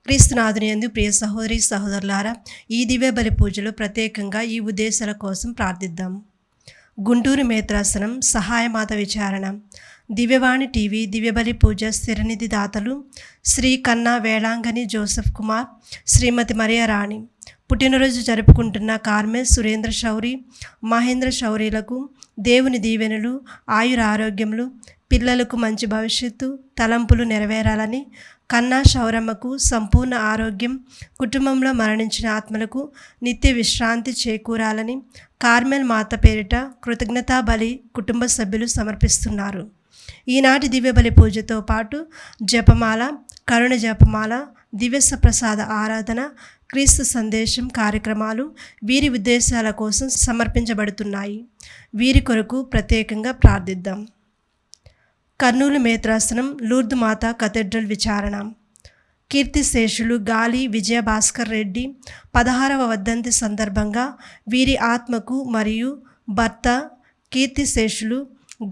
క్రీస్తునాథుని యందు ప్రియ సహోదరి సహోదరులారా, ఈ దివ్య బలి పూజలో ప్రత్యేకంగా ఈ ఉద్దేశాల కోసం ప్రార్థిద్దాం. గుంటూరు మేత్రాసనం సహాయమాత విచారణ. దివ్యవాణి టీవీ దివ్యబలి పూజ స్థిరనిధి దాతలు శ్రీ కన్నా వేళాంగని జోసెఫ్ కుమార్, శ్రీమతి మరియా రాణి. పుట్టినరోజు జరుపుకుంటున్న కార్మెల్ సురేంద్ర శౌరి, మహేంద్ర శౌరిలకు దేవుని దీవెనలు, ఆయురారోగ్యములు, పిల్లలకు మంచి భవిష్యత్తు, తలంపులు నెరవేరాలని, కన్నా శౌరమ్మకు సంపూర్ణ ఆరోగ్యం, కుటుంబంలో మరణించిన ఆత్మలకు నిత్య విశ్రాంతి చేకూరాలని కార్మెల్ మాత పేరిట కృతజ్ఞతా బలి కుటుంబ సభ్యులు సమర్పిస్తున్నారు. ఈనాటి దివ్యబలి పూజతో పాటు జపమాల, కరుణ జపమాల, దివ్య ప్రసాద ఆరాధన, క్రీస్తు సందేశం కార్యక్రమాలు వీరి ఉద్దేశాల కోసం సమర్పించబడుతున్నాయి. వీరి కొరకు ప్రత్యేకంగా ప్రార్థిద్దాం. కర్నూలు మేత్రాసనం లూర్దు మాత కథెడ్రల్ విచారణ. కీర్తిశేషులు గాలి విజయభాస్కర్ రెడ్డి 16వ వర్ధంతి సందర్భంగా వీరి ఆత్మకు మరియు భర్త కీర్తిశేషులు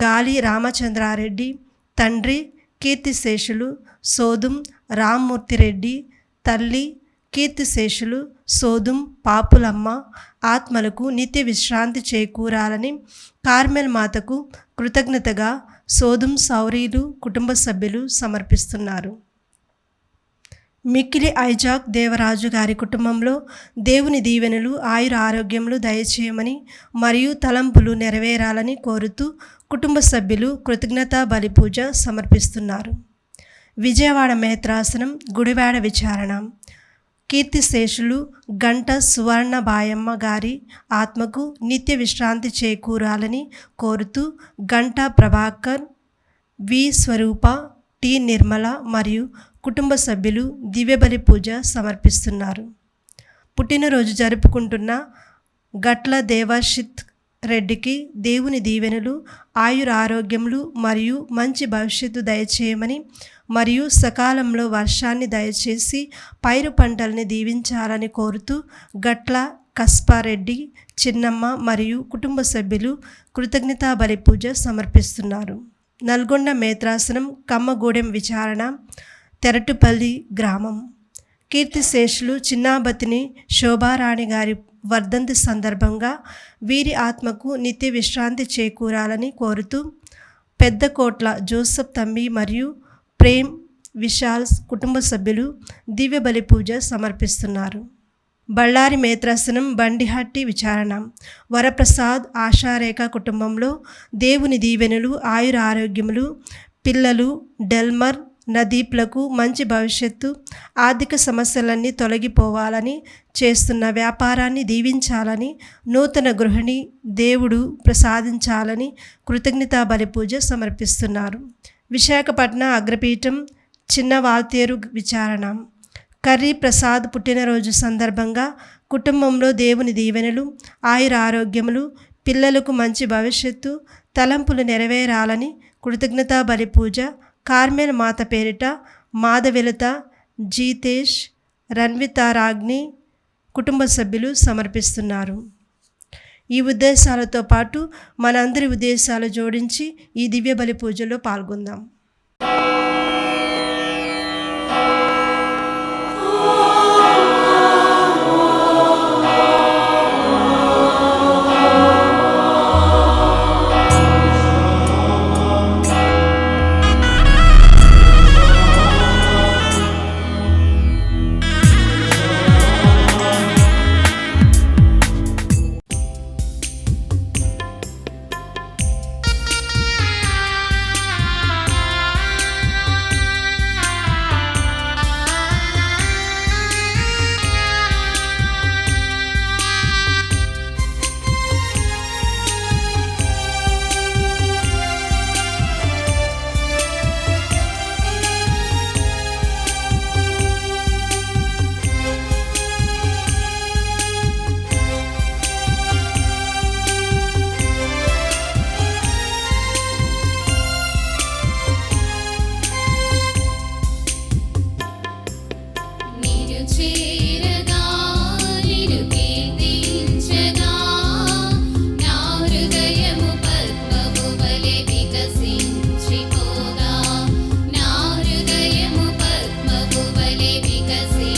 గాలి రామచంద్రారెడ్డి, తండ్రి కీర్తిశేషులు సోదుం రామ్మూర్తిరెడ్డి, తల్లి కీర్తిశేషులు సోదుం పాపులమ్మ ఆత్మలకు నిత్య విశ్రాంతి చేకూరాలని కార్మెల్ మాతకు కృతజ్ఞతగా సోదుం సౌరీలు కుటుంబ సభ్యులు సమర్పిస్తున్నారు. మిక్కిలి ఐజాక్ దేవరాజు గారి కుటుంబంలో దేవుని దీవెనలు, ఆయుర ఆరోగ్యములు దయచేయమని మరియు తలంపులు నెరవేరాలని కోరుతూ కుటుంబ సభ్యులు కృతజ్ఞతా బలి పూజ సమర్పిస్తున్నారు. విజయవాడ మేత్రాసనం గుడివాడ విచారణ. కీర్తిశేషులు గంట సువర్ణ బాయమ్మ గారి ఆత్మకు నిత్య విశ్రాంతి చేకూరాలని కోరుతూ గంట ప్రభాకర్, వి స్వరూప, టి నిర్మల మరియు కుటుంబ సభ్యులు దివ్యబలి పూజ సమర్పిస్తున్నారు. పుట్టినరోజు జరుపుకుంటున్న గట్ల దేవాశిత్ రెడ్డికి దేవుని దీవెనలు, ఆయుర ఆరోగ్యములు మరియు మంచి భవిష్యత్తు దయచేయమని మరియు సకాలంలో వర్షాన్ని దయచేసి పైరు పంటల్ని దీవించాలని కోరుతూ గట్ల కస్పారెడ్డి, చిన్నమ్మ మరియు కుటుంబ సభ్యులు కృతజ్ఞతా బలి పూజ సమర్పిస్తున్నారు. నల్గొండ మేత్రాసనం కమ్మగూడెం విచారణ. తెరటుపల్లి గ్రామం. కీర్తిశేషులు చిన్నాబతిని శోభారాణి గారి వర్ధంతి సందర్భంగా వీరి ఆత్మకు నిత్య విశ్రాంతి చేకూరాలని కోరుతూ పెద్దకోట్ల జోసెఫ్ తంబి మరియు ప్రేమ్ విశాల్స్ కుటుంబ సభ్యులు దివ్య బలి పూజ సమర్పిస్తున్నారు. బళ్ళారి మేత్రాసనం బండిహట్టి విచారణ. వరప్రసాద్ ఆశారేఖ కుటుంబంలో దేవుని దీవెనలు, ఆయుర ఆరోగ్యములు, పిల్లలు డెల్మర్ నదీప్లకు మంచి భవిష్యత్తు, ఆర్థిక సమస్యలన్నీ తొలగిపోవాలని, చేస్తున్న వ్యాపారాన్ని దీవించాలని, నూతన గృహిణి దేవుడు ప్రసాదించాలని కృతజ్ఞతా బలి పూజ సమర్పిస్తున్నారు. విశాఖపట్నం అగ్రపీఠం చిన్న వాల్తేరు విచారణ. కర్రీ ప్రసాద్ పుట్టినరోజు సందర్భంగా కుటుంబంలో దేవుని దీవెనలు, ఆయుర ఆరోగ్యములు, పిల్లలకు మంచి భవిష్యత్తు, తలంపులు నెరవేరాలని కృతజ్ఞతా బలి పూజ కార్మెల్ మాత పేరిట మాధవిలత, జీతేష్, రన్వితారాగ్ని కుటుంబ సభ్యులు సమర్పిస్తున్నారు. ఈ ఉద్దేశాలతో పాటు మనందరి ఉద్దేశాలు జోడించి ఈ దివ్య బలి పూజలో పాల్గొందాం. వికసించిపోగా నా హృదయము పద్మపు వలె వికసించిపోగా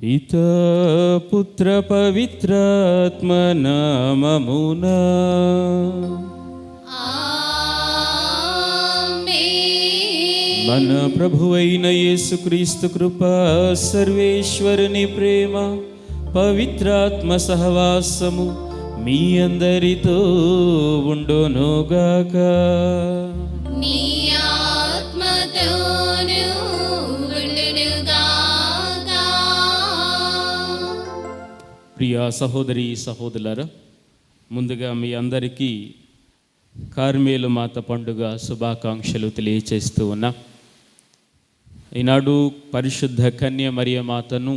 పితా పుత్ర పవిత్రాత్మ నామమునా మన ప్రభువైన యేసుక్రీస్తు కృపా, సర్వేశ్వరుని ప్రేమ, పవిత్రాత్మ సహవాసము మీ అందరితో ఉండునుగాక. నీ ఆత్మతోను ఉండునుగాక. ప్రియా సహోదరి సహోదరులారా, ముందుగా మీ అందరికీ కార్మేలు మాత పండుగ శుభాకాంక్షలు తెలియచేస్తూ ఉన్నా. ఈనాడు పరిశుద్ధ కన్య మరియ మాతను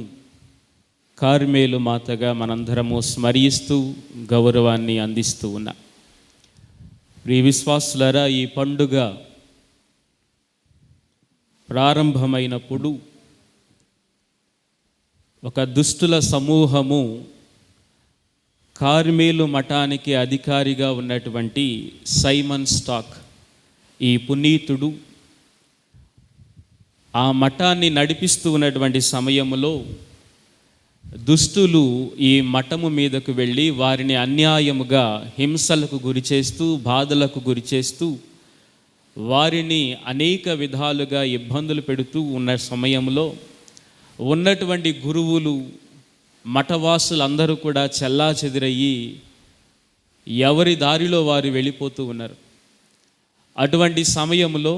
కార్మేలు మాతగా మనందరము స్మరిస్తూ గౌరవాన్ని అందిస్తూ ఉన్నా. ప్రియ విశ్వాసులారా, ఈ పండుగ ప్రారంభమైనప్పుడు ఒక దుష్టుల సమూహము కార్మేలు మఠానికి అధికారిగా ఉన్నటువంటి సైమన్ స్టాక్, ఈ పునీతుడు ఆ మఠాన్ని నడిపిస్తూ ఉన్నటువంటి సమయంలో దుష్టులు ఈ మఠము మీదకు వెళ్ళి వారిని అన్యాయముగా హింసలకు గురిచేస్తూ, బాధలకు గురిచేస్తూ, వారిని అనేక విధాలుగా ఇబ్బందులు పెడుతూ ఉన్న సమయంలో ఉన్నటువంటి గురువులు, మఠవాసులందరూ కూడా చెల్లాచెదురయ్యి ఎవరి దారిలో వారు వెళ్ళిపోతూ ఉన్నారు. అటువంటి సమయంలో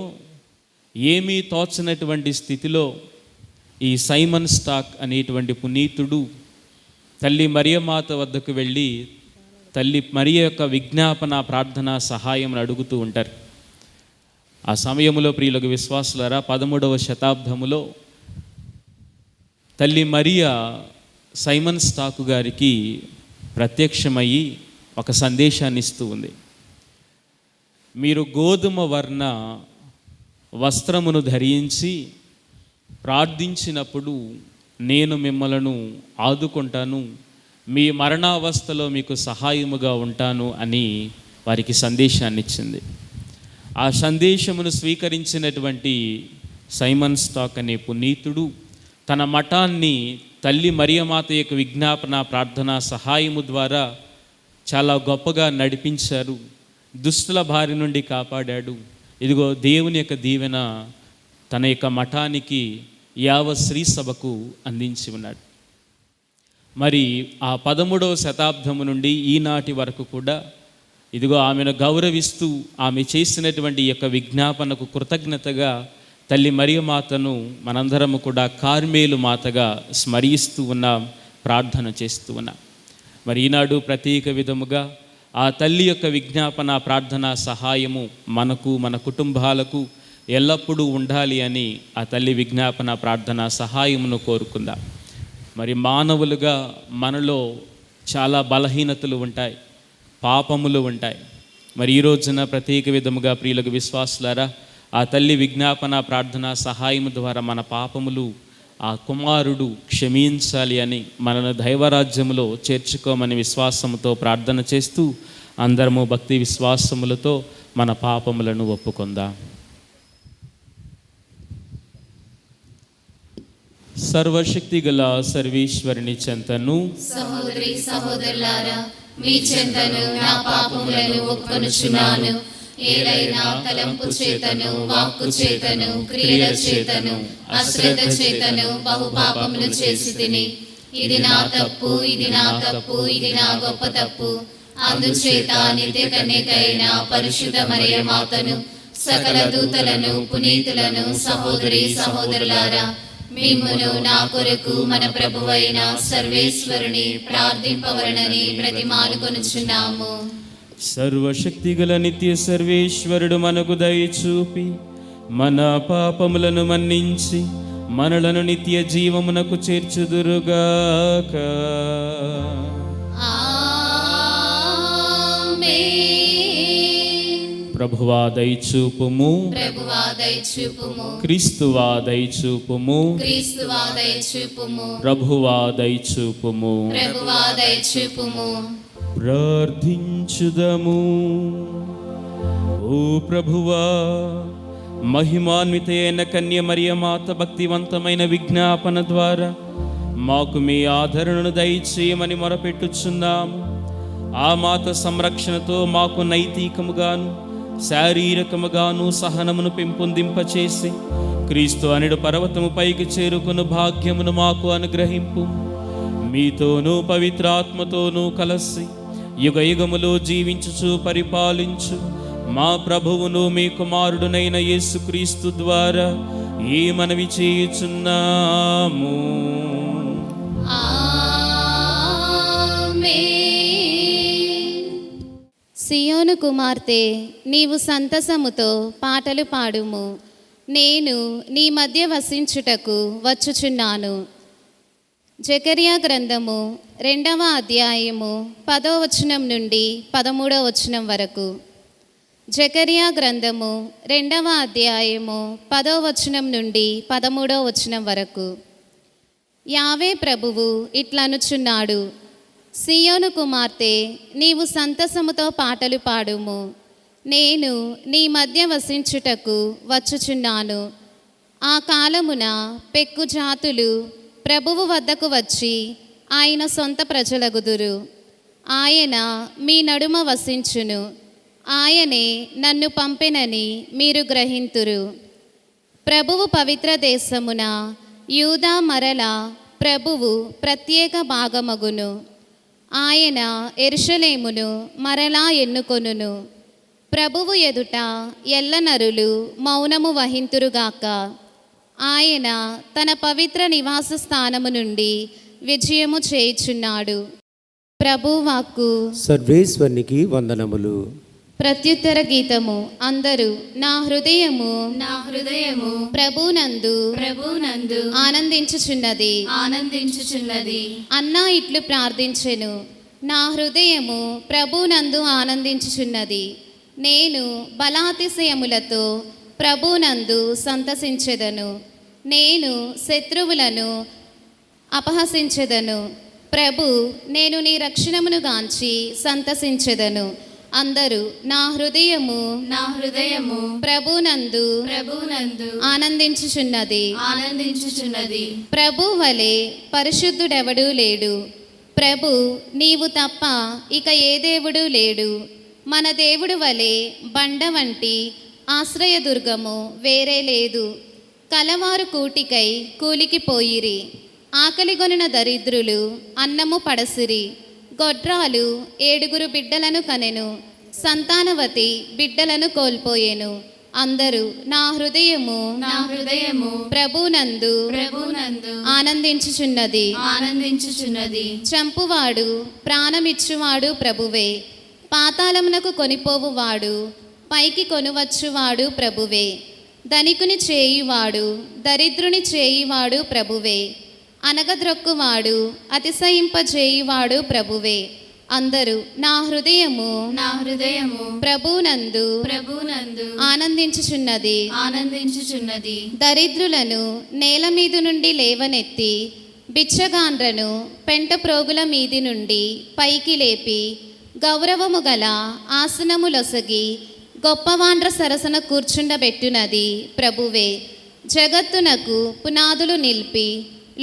ఏమీ తోచనటువంటి స్థితిలో ఈ సైమన్ స్టాక్ అనేటువంటి పునీతుడు తల్లి మరియమాత వద్దకు వెళ్ళి తల్లి మరియ యొక్క విజ్ఞాపన, ప్రార్థన, సహాయం అడుగుతూ ఉంటారు. ఆ సమయంలో ప్రియులకు విశ్వాసులారా, 13వ శతాబ్దములో తల్లి మరియ సైమన్ స్టాకు గారికి ప్రత్యక్షమయ్యి ఒక సందేశాన్ని ఇస్తూ ఉంది. మీరు గోధుమ వర్ణ వస్త్రమును ధరించి ప్రార్థించినప్పుడు నేను మిమ్మలను ఆదుకుంటాను, మీ మరణావస్థలో మీకు సహాయముగా ఉంటాను అని వారికి సందేశాన్ని ఇచ్చింది. ఆ సందేశమును స్వీకరించినటువంటి సైమన్ స్టాక్ అనే పునీతుడు తన మఠాన్ని తల్లి మరియమాత యొక్క విజ్ఞాపన, ప్రార్థన, సహాయము ద్వారా చాలా గొప్పగా నడిపించారు. దుష్టుల బారి నుండి కాపాడాడు. ఇదిగో దేవుని యొక్క దీవెన తన యొక్క మఠానికి, యావత్ శ్రీ సభకు అందించి ఉన్నాడు. మరి ఆ 13వ శతాబ్దము నుండి ఈనాటి వరకు కూడా ఇదిగో ఆమెను గౌరవిస్తూ ఆమె చేసినటువంటి యొక్క విజ్ఞాపనకు కృతజ్ఞతగా తల్లి మరియమాతను మనందరము కూడా కార్మేలు మాతగా స్మరిస్తూ ఉన్నాం, ప్రార్థన చేస్తూ ఉన్నాం. మరి ఈనాడు ప్రత్యేక విధముగా ఆ తల్లి యొక్క విజ్ఞాపన, ప్రార్థన, సహాయము మనకు, మన కుటుంబాలకు ఎల్లప్పుడూ ఉండాలి అని ఆ తల్లి విజ్ఞాపన, ప్రార్థన, సహాయమును కోరుకుందాం. మరి మానవులుగా మనలో చాలా బలహీనతలు ఉంటాయి, పాపములు ఉంటాయి. మరి ఈ రోజున ప్రత్యేక విధముగా ప్రియులకు విశ్వాసులారా, ఆ తల్లి విజ్ఞాపన, ప్రార్థన, సహాయము ద్వారా మన పాపములు ఆ కుమారుడు క్షమించాలి అని, మనను దైవరాజ్యములో చేర్చుకోమని విశ్వాసముతో ప్రార్థన చేస్తూ అందరము భక్తి విశ్వాసములతో మన పాపములను ఒప్పుకుందాం. సర్వశక్తి గల సర్వేశ్వరుని చెంతను, సహోదరి సహోదరులారా, మీ చెంతను నా పాపములను ఒప్పుకొనుచున్నాను. ఏలైనా తలంపు చేతను, వాక్కు చేతను, క్రియల చేతను, అశ్రద్ధ చేతను బహుపాపములు చేసి తిని, ఇది నా తప్పు, ఇది నా తప్పు, ఇది నా గొప్ప తప్పు. అందుచేత నిత్య కన్యకైన పరిశుద్ధ మరియ మాతను, సకల దూతలను, పునీతులను, సహోదరి సహోదరులారా, మిమ్మును నా కొరకు మన ప్రభువైన సర్వేశ్వరుని ప్రార్థింపవలనని బ్రతిమాలుకొనుచున్నాము. సర్వశక్తిగల నిత్య సర్వేశ్వరుడు మనకు దయచూపి మన పాపములను మన్నించి మనలను నిత్య జీవమునకు చేర్చుదురుగాక. ప్రభువా దయచూపుము, ప్రభువా దయచూపుము, క్రీస్తువా దయచూపుము, క్రీస్తువా దయచూపుము, ప్రభువా దయచూపుము, ప్రభువా దయచూపుము. ప్రార్థించుదము. ఓ ప్రభువా, మహిమాన్వితైన కన్య మరియ మాత భక్తివంతమైన విజ్ఞాపన ద్వారా మాకు మీ ఆదరణను దయచేయమని మొరపెట్టుచున్నాము. ఆ మాత సంరక్షణతో మాకు నైతికముగాను శారీరకముగాను సహనమును పెంపొందింపచేసి క్రీస్తు అనెడు పర్వతము పైకి చేరుకుని భాగ్యమును మాకు అనుగ్రహింపు. మీతోనూ పవిత్రాత్మతోనూ కలసి యుగ యుగములో జీవించుచు పరిపాలించు మా ప్రభువును మీ కుమారుడునైన యేసుక్రీస్తు ద్వారా ఈ మనవి చేయుచున్నాము. సియోను కుమార్తె, నీవు సంతసముతో పాటలు పాడుము. నేను నీ మధ్య వసించుటకు వచ్చుచున్నాను. జకర్యా గ్రంథము 2వ అధ్యాయము 10వ వచనం నుండి 13వ వచనం వరకు. జకర్యా గ్రంథము 2వ అధ్యాయము 10వ వచనం నుండి 13వ వచనం వరకు. యావే ప్రభువు ఇట్లనుచున్నాడు, సియోను కుమార్తె, నీవు సంతసముతో పాటలు పాడుము. నేను నీ మధ్య వసించుటకు వచ్చుచున్నాను. ఆ కాలమున పెక్కు జాతులు ప్రభువు వద్దకు వచ్చి ఆయన సొంత ప్రజలగుదురు. ఆయన మీ నడుమ వసించును. ఆయనే నన్ను పంపెనని మీరు గ్రహింతురు. ప్రభువు పవిత్ర దేశమున యూదా మరల ప్రభువు ప్రత్యేక భాగమగును. ఆయన యెరూషలేమును మరలా ఎన్నుకొనును. ప్రభువు ఎదుట ఎల్లనరులు మౌనము వహింతురుగాక. ఆయన తన పవిత్ర నివాస స్థానము నుండి విజయము చేయుచున్నాడు. ప్రభువాక్కు. సర్వేశ్వరునికి వందనములు. ప్రత్యుత్తర గీతము. అందరూ నా హృదయము ప్రభునందు ఆనందించుచున్నది. అన్నా ఇట్లు ప్రార్థించెను, నా హృదయము ప్రభునందు ఆనందించుచున్నది. నేను బలాతిశయములతో ప్రభునందు సంతసించెదను. నేను శత్రువులను అపహసించెదను. ప్రభు, నేను నీ రక్షణమును గాంచి సంతసించెదను. అందరూ నా హృదయము ప్రభునందు ఆనందించుచున్నది. ప్రభు వలె పరిశుద్ధుడెవడూ లేడు. ప్రభు, నీవు తప్ప ఇక ఏ దేవుడు లేడు. మన దేవుడు వలె బండ వంటి ఆశ్రయదుర్గము వేరే లేదు. కలవారు కూటికై కూలికిపోయిరి. ఆకలిగొనిన దరిద్రులు అన్నము పడసిరి. గొడ్రాలు 7 బిడ్డలను కనెను. సంతానవతి బిడ్డలను కోల్పోయెను. అందరూ నా హృదయము ప్రభునందు ఆనందించుచున్నది. చంపువాడు ప్రాణమిచ్చువాడు ప్రభువే. పాతాళమునకు కొనిపోవువాడు పైకి కొనువచ్చువాడు ప్రభువే. ధనికుని చేయువాడు దరిద్రుని చేయువాడు ప్రభువే. అనగద్రొక్కువాడు అతిశయింపజేయువాడు ప్రభువే. అందరూ నా హృదయము ప్రభునందు ఆనందించుచున్నది. దరిద్రులను నేల మీది నుండి లేవనెత్తి బిచ్చగాండ్రను పెంట ప్రోగుల మీది నుండి పైకి లేపి గౌరవము గల ఆసనములొసగి గొప్పవాండ్ర సరసన కూర్చుండబెట్టునది ప్రభువే. జగత్తునకు పునాదులు నిలిపి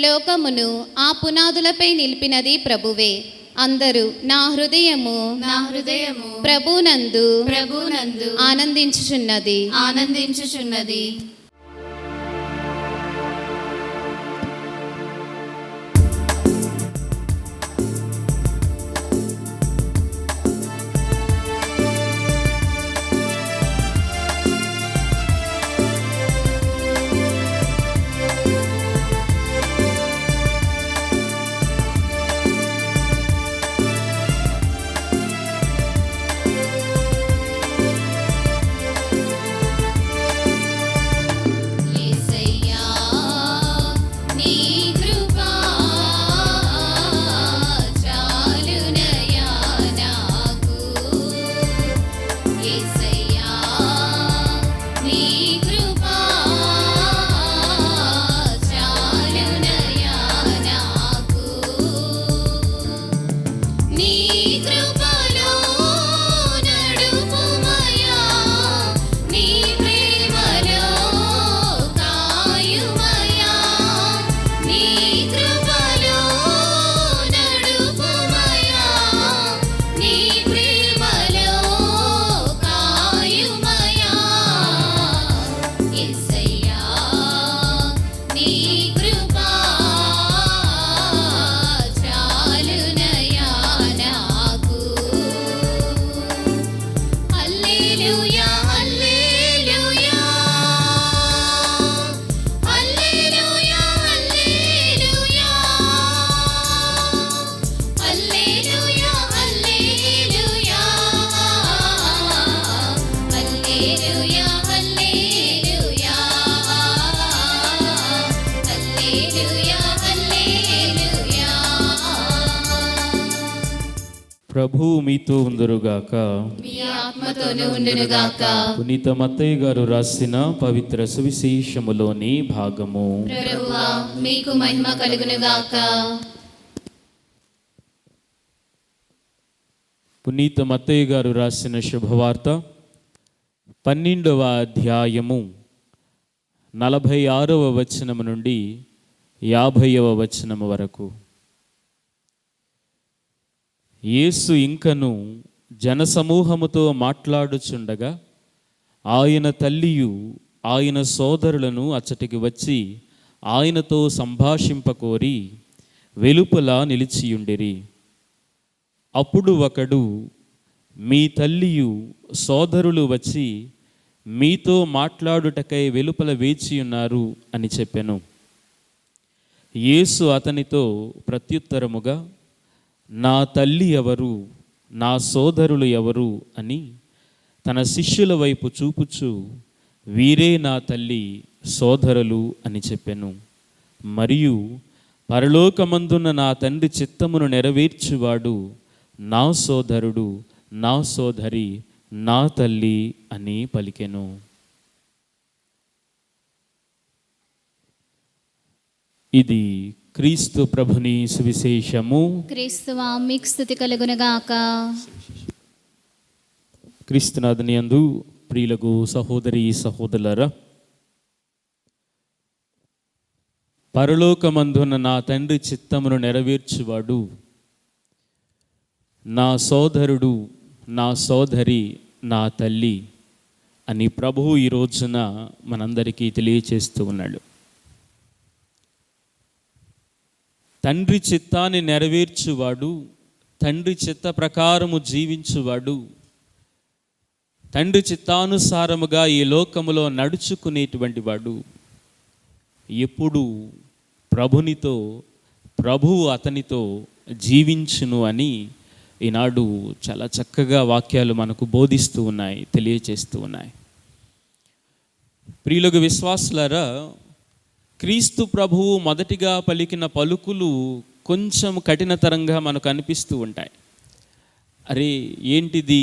లోకమును ఆ పునాదులపై నిలిపినది ప్రభువే. అందరూ నా హృదయము ప్రభునందు ఆనందించుచున్నది. ప్రభువు మీతో ఉందురుగాక. మీ ఆత్మతోనూ ఉండునుగాక. పునీత మత్తయ్య గారు రాసిన పవిత్ర సువిశేషములోని భాగము. ప్రభువా మీకు మహిమ కలుగునుగాక. పునీత మత్తయ్య గారు రాసిన శుభవార్త 12వ అధ్యాయము 46వ వచనము నుండి 50వ వచనము వరకు. యేసు ఇంకను జనసమూహముతో మాట్లాడుచుండగా ఆయన తల్లియు ఆయన సోదరులను అచ్చటికి వచ్చి ఆయనతో సంభాషింపకోరి వెలుపల నిలిచియుండిరి. అప్పుడు ఒకడు, మీ తల్లియు సోదరులు వచ్చి మీతో మాట్లాడుటకై వెలుపల వేచియున్నారు అని చెప్పెను. యేసు అతనితో ప్రత్యుత్తరముగా, నా తల్లి ఎవరు, నా సోదరులు ఎవరు అని తన శిష్యుల వైపు చూపుచు, వీరే నా తల్లి సోదరులు అని చెప్పెను. మరియు పరలోకమందున్న నా తండ్రి చిత్తమును నెరవేర్చువాడు నా సోదరుడు, నా సోదరి, నా తల్లి అని పలికెను. ఇది క్రీస్తు ప్రభుని సువిశేషము. క్రీస్తువా మీకు స్తుతి కలుగునుగాక. క్రీస్తునాథుని యందు ప్రియులకు సహోదరి సహోదరులారా, పరలోకమందున నా తండ్రి చిత్తమును నెరవేర్చువాడు నా సోదరుడు, నా సోదరి, నా తల్లి అని ప్రభువు ఈ రోజున మనందరికీ తెలియచేస్తూ ఉన్నాడు. తండ్రి చిత్తాన్ని నెరవేర్చువాడు, తండ్రి చిత్త ప్రకారము జీవించువాడు, తండ్రి చిత్తానుసారముగా ఈ లోకములో నడుచుకునేటువంటి వాడు ఎప్పుడు ప్రభునితో, ప్రభువు అతనితో జీవించును అని ఈనాడు చాలా చక్కగా వాక్యాలు మనకు బోధిస్తూ ఉన్నాయి, తెలియచేస్తూ ఉన్నాయి. ప్రియులకు విశ్వాసులారా, క్రీస్తు ప్రభువు మొదటిగా పలికిన పలుకులు కొంచెం కఠినతరంగా మనకు అనిపిస్తూ ఉంటాయి. అరే ఏంటిది,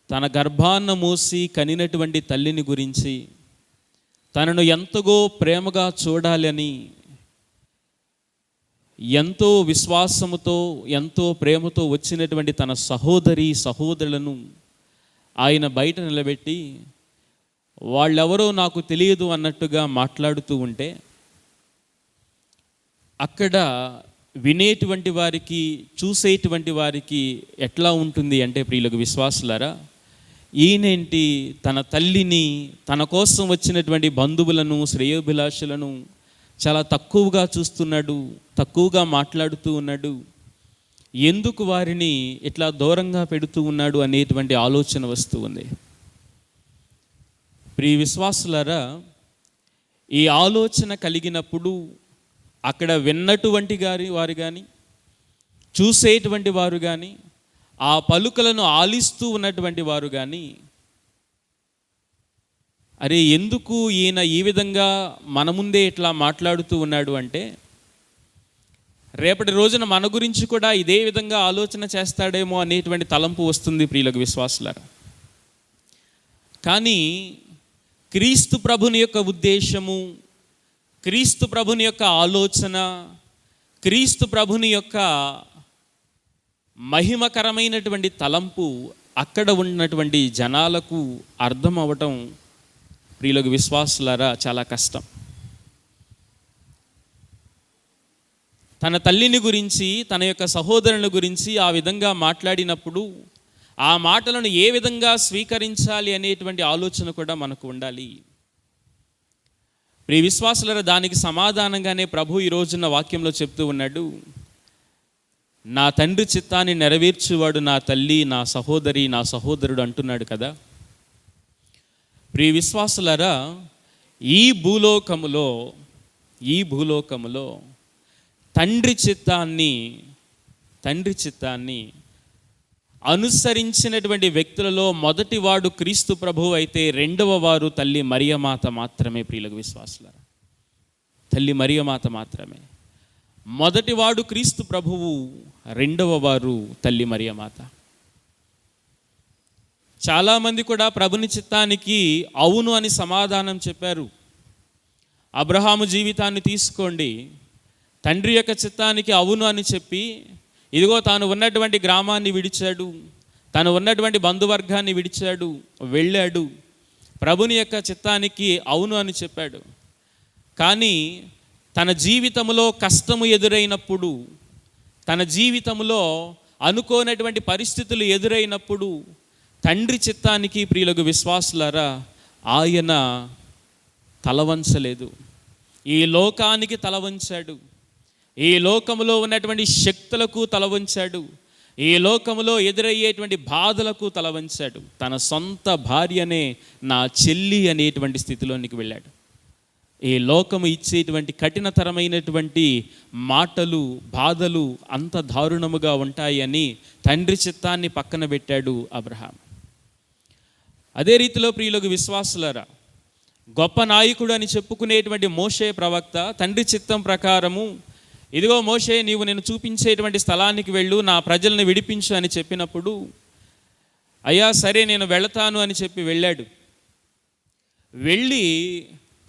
తన గర్భాన్న మోసి కనినటువంటి తల్లిని గురించి, తనను ఎంతగో ప్రేమగా చూడాలని ఎంతో విశ్వాసముతో ఎంతో ప్రేమతో వచ్చినటువంటి తన సహోదరి సహోదరులను ఆయన బయట నిలబెట్టి వాళ్ళెవరో నాకు తెలియదు అన్నట్టుగా మాట్లాడుతూ ఉంటే, అక్కడ వినేటువంటి వారికి, చూసేటువంటి వారికి ఎట్లా ఉంటుంది అంటే, ప్రియులకు విశ్వాసులారా, ఈయనేంటి తన తల్లిని, తన కోసం వచ్చినటువంటి బంధువులను, శ్రేయోభిలాషులను చాలా తక్కువగా చూస్తున్నాడు, తక్కువగా మాట్లాడుతూ ఉన్నాడు, ఎందుకు వారిని ఇట్లా దూరంగా పెడుతూ ఉన్నాడు అనేటువంటి ఆలోచన వస్తూ ఉంది. ప్రియ విశ్వాసులారా, ఈ ఆలోచన కలిగినప్పుడు అక్కడ విన్నటువంటి వారు కానీ, చూసేటువంటి వారు కానీ, ఆ పలుకలను ఆలిస్తూ ఉన్నటువంటి వారు కానీ, అరే ఎందుకు ఈయన ఈ విధంగా మన ముందే ఇట్లా మాట్లాడుతూ ఉన్నాడు అంటే, రేపటి రోజున మన గురించి కూడా ఇదే విధంగా ఆలోచన చేస్తాడేమో అనేటువంటి తలంపు వస్తుంది ప్రియులకు విశ్వాసులారా. కానీ క్రీస్తు ప్రభుని యొక్క ఉద్దేశము, క్రీస్తు ప్రభుని యొక్క ఆలోచన, క్రీస్తు ప్రభుని యొక్క మహిమకరమైనటువంటి తలంపు అక్కడ ఉన్నటువంటి జనాలకు అర్థం అవ్వటం ప్రియులకు విశ్వాసులారా చాలా కష్టం. తన తల్లిని గురించి, తన యొక్క సహోదరుని గురించి ఆ విధంగా మాట్లాడినప్పుడు ఆ మాటలను ఏ విధంగా స్వీకరించాలి అనేటువంటి ఆలోచన కూడా మనకు ఉండాలి. ప్రియ విశ్వాసులారా, దానికి సమాధానంగానే ప్రభు ఈ రోజున వాక్యంలో చెప్తూ ఉన్నాడు, నా తండ్రి చిత్తాన్ని నెరవేర్చువాడు నా తల్లి, నా సహోదరి, నా సహోదరుడు అంటున్నాడు కదా. ప్రియ విశ్వాసులారా, ఈ భూలోకములో తండ్రి చిత్తాన్ని అనుసరించినటువంటి వ్యక్తులలో మొదటివాడు క్రీస్తు ప్రభువు అయితే, రెండవ వారు తల్లి మరియమాత మాత్రమే. ప్రియులకు విశ్వాసులారా, తల్లి మరియమాత మాత్రమే. మొదటివాడు క్రీస్తు ప్రభువు, రెండవ వారు తల్లి మరియమాత. చాలామంది కూడా ప్రభుని చిత్తానికి అవును అని సమాధానం చెప్పారు. అబ్రహాము జీవితాన్ని తీసుకోండి. తండ్రి యొక్క చిత్తానికి అవును అని చెప్పి ఇదిగో తాను ఉన్నటువంటి గ్రామాన్ని విడిచాడు, తాను ఉన్నటువంటి బంధువర్గాన్ని విడిచాడు, వెళ్ళాడు, ప్రభుని యొక్క చిత్తానికి అవును అని చెప్పాడు. కానీ తన జీవితంలో కష్టము ఎదురైనప్పుడు, తన జీవితంలో అనుకోనటువంటి పరిస్థితులు ఎదురైనప్పుడు తండ్రి చిత్తానికి ప్రియులకు విశ్వాసులారా ఆయన తలవంచలేదు. ఈ లోకానికి తలవంచాడు, ఈ లోకములో ఉన్నటువంటి శక్తులకు తలవంచాడు, ఈ లోకములో ఎదురయ్యేటువంటి బాధలకు తలవంచాడు. తన సొంత భార్యనే నా చెల్లి అనేటువంటి స్థితిలోనికి వెళ్ళాడు. ఈ లోకము ఇచ్చేటువంటి కఠినతరమైనటువంటి మాటలు, బాధలు అంత దారుణముగా ఉంటాయని తండ్రి చిత్తాన్ని పక్కన పెట్టాడు అబ్రహాం. అదే రీతిలో ప్రియులకు విశ్వాసులారా, గొప్ప నాయకుడు అని చెప్పుకునేటువంటి మోషే ప్రవక్త తండ్రి చిత్తం ప్రకారము ఇదిగో మోషే నీవు నేను చూపించేటువంటి స్థలానికి వెళ్ళు, నా ప్రజల్ని విడిపించు అని చెప్పినప్పుడు అయ్యా సరే నేను వెళతాను అని చెప్పి వెళ్ళాడు. వెళ్ళి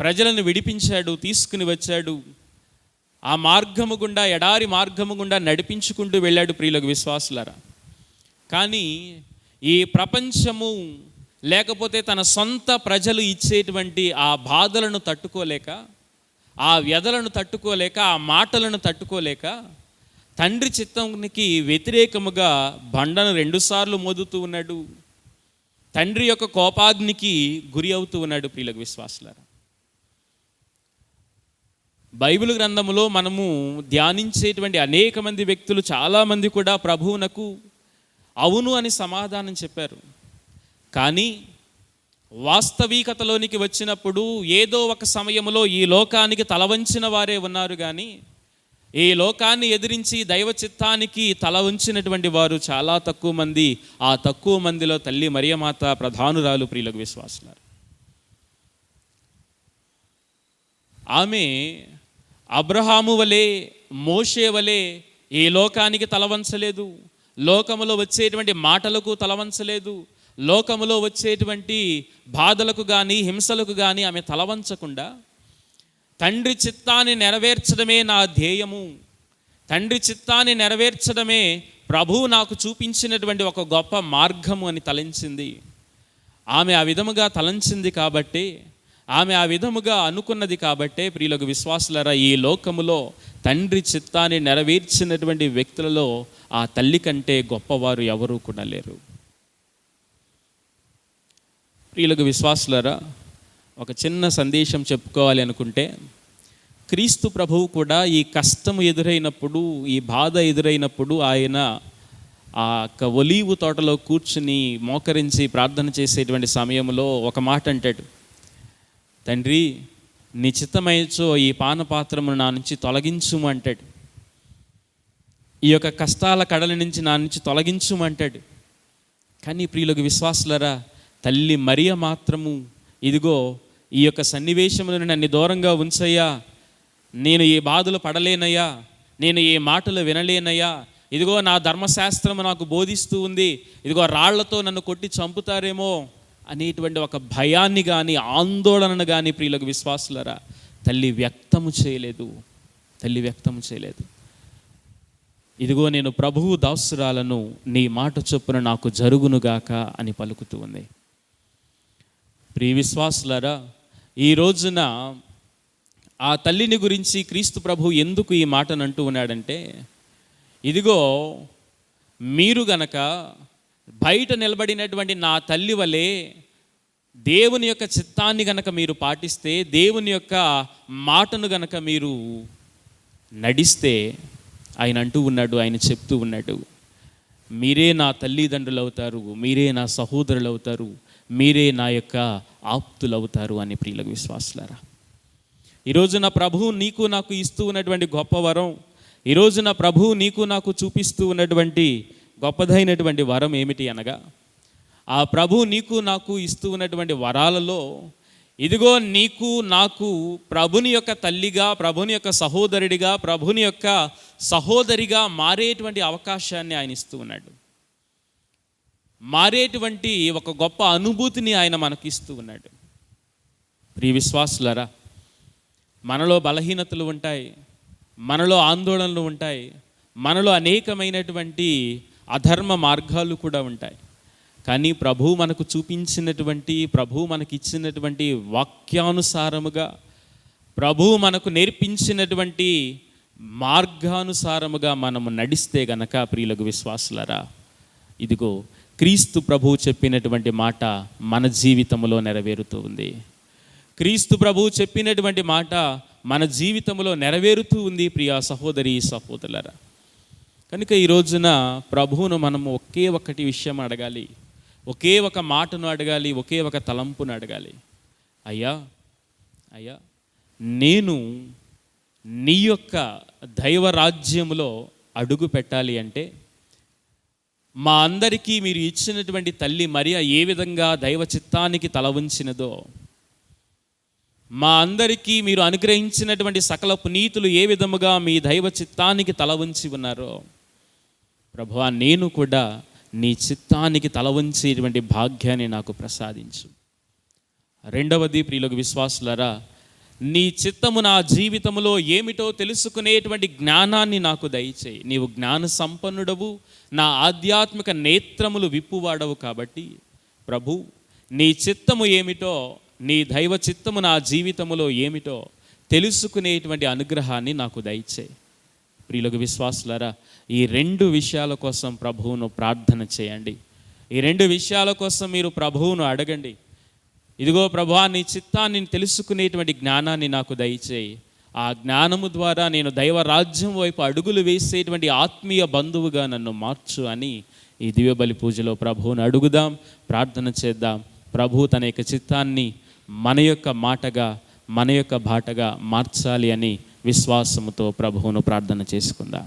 ప్రజలను విడిపించాడు, తీసుకుని వచ్చాడు. ఆ మార్గము గుండా, ఎడారి మార్గము గుండా నడిపించుకుంటూ వెళ్ళాడు ప్రియులకు విశ్వాసులారా. కానీ ఈ ప్రపంచము లేకపోతే తన సొంత ప్రజలు ఇచ్చేటువంటి ఆ బాధలను తట్టుకోలేక, ఆ వ్యధలను తట్టుకోలేక, ఆ మాటలను తట్టుకోలేక తండ్రి చిత్తానికి వ్యతిరేకముగా బండను 2 సార్లు మోదుతూ ఉన్నాడు. తండ్రి యొక్క కోపాగ్నికి గురి అవుతూ ఉన్నాడు ప్రియులకు విశ్వాసులారా. బైబిల్ గ్రంథములో మనము ధ్యానించేటువంటి అనేక మంది వ్యక్తులు, చాలామంది కూడా ప్రభువునకు అవును అని సమాధానం చెప్పారు. కానీ వాస్తవికతలోనికి వచ్చినప్పుడు ఏదో ఒక సమయంలో ఈ లోకానికి తలవంచిన వారే ఉన్నారు. కానీ ఈ లోకాన్ని ఎదిరించి దైవ చిత్తానికి తల వంచినటువంటి వారు చాలా తక్కువ మంది. ఆ తక్కువ మందిలో తల్లి మరియమాత ప్రధానురాలు ప్రియులకు విశ్వాసులారు. ఆమె అబ్రహాము వలె, మోషే వలె ఈ లోకానికి తలవంచలేదు, లోకములో వచ్చేటువంటి మాటలకు తలవంచలేదు, లోకములో వచ్చేటువంటి బాధలకు కానీ హింసలకు కానీ ఆమె తలవంచకుండా తండ్రి చిత్తాన్ని నెరవేర్చడమే నా ధ్యేయము, తండ్రి చిత్తాన్ని నెరవేర్చడమే ప్రభువు నాకు చూపించినటువంటి ఒక గొప్ప మార్గము అని తలంచింది. ఆమె ఆ విధముగా తలంచింది కాబట్టి, ఆమె ఆ విధముగా అనుకున్నది కాబట్టే ప్రియులకు విశ్వాసులారా, ఈ లోకములో తండ్రి చిత్తాన్ని నెరవేర్చినటువంటి వ్యక్తులలో ఆ తల్లి కంటే గొప్పవారు ఎవరూ కూడా లేరు. ప్రియులకు విశ్వాసులారా, ఒక చిన్న సందేశం చెప్పుకోవాలి అనుకుంటే, క్రీస్తు ప్రభువు కూడా ఈ కష్టము ఎదురైనప్పుడు, ఈ బాధ ఎదురైనప్పుడు ఆయన ఆ ఒలీవు తోటలో కూర్చుని మోకరించి ప్రార్థన చేసేటువంటి సమయంలో ఒక మాట అంటాడు, తండ్రి నీ చిత్తమైచో ఈ పానపాత్రమును నా నుంచి తొలగించుము అంటాడు. ఈ యొక్క కష్టాల కడల నుంచి నా నుంచి తొలగించుము అంటాడు. కానీ ప్రియులకు విశ్వాసులారా, తల్లి మరియ మాత్రము ఇదిగో ఈ యొక్క సన్నివేశములను నన్ను దూరంగా ఉంచయ్యా, నేను ఈ బాధలు పడలేనయ్యా, నేను ఏ మాటలు వినలేనయ్యా, ఇదిగో నా ధర్మశాస్త్రము నాకు బోధిస్తూ ఉంది, ఇదిగో రాళ్లతో నన్ను కొట్టి చంపుతారేమో అనేటువంటి ఒక భయాన్ని కానీ ఆందోళనను కానీ ప్రియులకు విశ్వాసులారా తల్లి వ్యక్తము చేయలేదు. తల్లి వ్యక్తము చేయలేదు. ఇదిగో నేను ప్రభువు దాసురాలను, నీ మాట చొప్పున నాకు జరుగునుగాక అని పలుకుతూ ఉంది. ప్రియ విశ్వాసులారా, ఈ రోజున ఆ తల్లిని గురించి క్రీస్తు ప్రభువు ఎందుకు ఈ మాటను అంటూ ఉన్నాడంటే, ఇదిగో మీరు గనక బయట నిలబడినటువంటి నా తల్లి వలె దేవుని యొక్క చిత్తాన్ని గనక మీరు పాటిస్తే, దేవుని యొక్క మాటను గనక మీరు నడిస్తే, ఆయన అంటూ ఉన్నాడు, ఆయన చెప్తూ ఉన్నాడు, మీరే నా తల్లిదండ్రులు అవుతారు, మీరే నా సహోదరులు అవుతారు, మీరే నా యొక్క ఆప్తులు అవుతారు అని ప్రియులకు విశ్వాసులారా. ఈరోజు నా ప్రభువు నీకు నాకు ఇస్తూ ఉన్నటువంటి గొప్ప వరం, ఈరోజు నా ప్రభువు నీకు నాకు చూపిస్తూ ఉన్నటువంటి గొప్పదైనటువంటి వరం ఏమిటి అనగా, ఆ ప్రభువు నీకు నాకు ఇస్తూ ఉన్నటువంటి వరాలలో ఇదిగో నీకు నాకు ప్రభుని యొక్క తల్లిగా, ప్రభుని యొక్క సహోదరుడిగా, ప్రభుని యొక్క సహోదరిగా మారేటువంటి అవకాశాన్ని ఆయన ఇస్తూ ఉన్నాడు. మారేటువంటి ఒక గొప్ప అనుభూతిని ఆయన మనకి ఇస్తూ ఉన్నాడు. ప్రియ విశ్వాసులారా, మనలో బలహీనతలు ఉంటాయి, మనలో ఆందోళనలు ఉంటాయి, మనలో అనేకమైనటువంటి అధర్మ మార్గాలు కూడా ఉంటాయి. కానీ ప్రభువు మనకు చూపించినటువంటి, ప్రభువు మనకి ఇచ్చినటువంటి వాక్యానుసారముగా, ప్రభువు మనకు నేర్పించినటువంటి మార్గానుసారముగా మనము నడిస్తే గనక ప్రియులకు విశ్వాసులారా, ఇదిగో క్రీస్తు ప్రభువు చెప్పినటువంటి మాట మన జీవితంలో నెరవేరుతూ ఉంది. క్రీస్తు ప్రభువు చెప్పినటువంటి మాట మన జీవితంలో నెరవేరుతూ ఉంది ప్రియా సహోదరి సహోదరులారా. కనుక ఈ రోజున ప్రభువును మనము ఒకే ఒక్కటి విషయం అడగాలి, ఒకే ఒక మాటను అడగాలి, ఒకే ఒక తలంపును అడగాలి. అయ్యా అయ్యా, నేను నీ యొక్క దైవరాజ్యములో అడుగు పెట్టాలి అంటే మా అందరికీ మీరు ఇచ్చినటువంటి తల్లి మరియా ఏ విధంగా దైవ చిత్తానికి తల వంచినదో, మా అందరికీ మీరు అనుగ్రహించినటువంటి సకల పునీతులు ఏ విధముగా మీ దైవ చిత్తానికి తల వంచి ఉన్నారో, ప్రభువా నేను కూడా నీ చిత్తానికి తల వంచేటువంటి భాగ్యాన్ని నాకు ప్రసాదించు. రెండవది ప్రియులకు విశ్వాసులారా, నీ చిత్తము నా జీవితంలో ఏమిటో తెలుసుకునేటువంటి జ్ఞానాన్ని నాకు దయచేయి. నీవు జ్ఞాన సంపన్నుడవు, నా ఆధ్యాత్మిక నేత్రములు విప్పువాడవు. కాబట్టి ప్రభు, నీ చిత్తము ఏమిటో, నీ దైవ చిత్తము నా జీవితములో ఏమిటో తెలుసుకునేటువంటి అనుగ్రహాన్ని నాకు దయచేయి. ప్రియులకు విశ్వాసులారా, ఈ రెండు విషయాల కోసం ప్రభువును ప్రార్థన చేయండి. ఈ రెండు విషయాల కోసం మీరు ప్రభువును అడగండి. ఇదిగో ప్రభువా, నీ చిత్తాన్ని తెలుసుకునేటువంటి జ్ఞానాన్ని నాకు దయచేయి. ఆ జ్ఞానము ద్వారా నేను దైవ రాజ్యం వైపు అడుగులు వేసేటువంటి ఆత్మీయ బంధువుగా నన్ను మార్చు అని ఈ దివ్యబలి పూజలో ప్రభువును అడుగుదాం, ప్రార్థన చేద్దాం. ప్రభు తన యొక్క చిత్తాన్ని మన యొక్క మాటగా, మన యొక్క బాటగా మార్చాలి అని విశ్వాసముతో ప్రభువును ప్రార్థన చేసుకుందాం.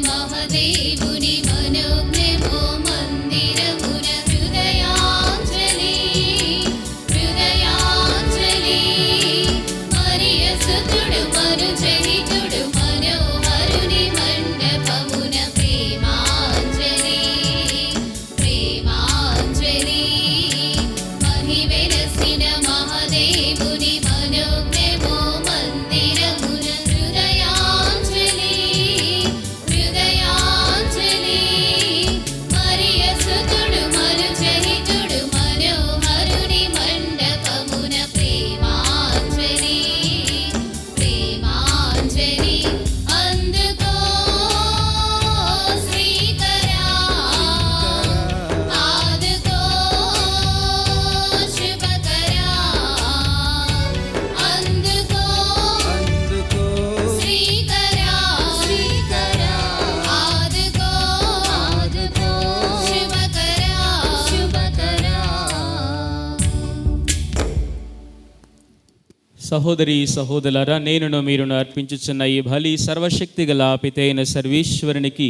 మహదేవుని మనోజ్ఞమో మందిరమున హృదయాంజలి హృదయాంజలి. మరియ సుతుడు మనుజహితుడు మనోహరుని మండపమున ప్రేమాంజలి ప్రేమాంజలి. మహివెలసిన మహదేవుని మనోజ్ఞమో మందిరమున హృదయాంజలి హృదయాంజలి. మరియ సుతుడు మనుజహితుడు మనోహరుని మండపమున ప్రేమాంజలి ప్రేమాంజలి. అందుకో శ్రీకరా, ఆదుకో శుభకరా, అందుకో శ్రీకరా, ఆదుకో శుభకరా, శుభకరా. సహోదరి సహోదరులారా, నేనును మీరును అర్పించుచున్న ఈ బలి సర్వశక్తి గల పితైన సర్వేశ్వరునికి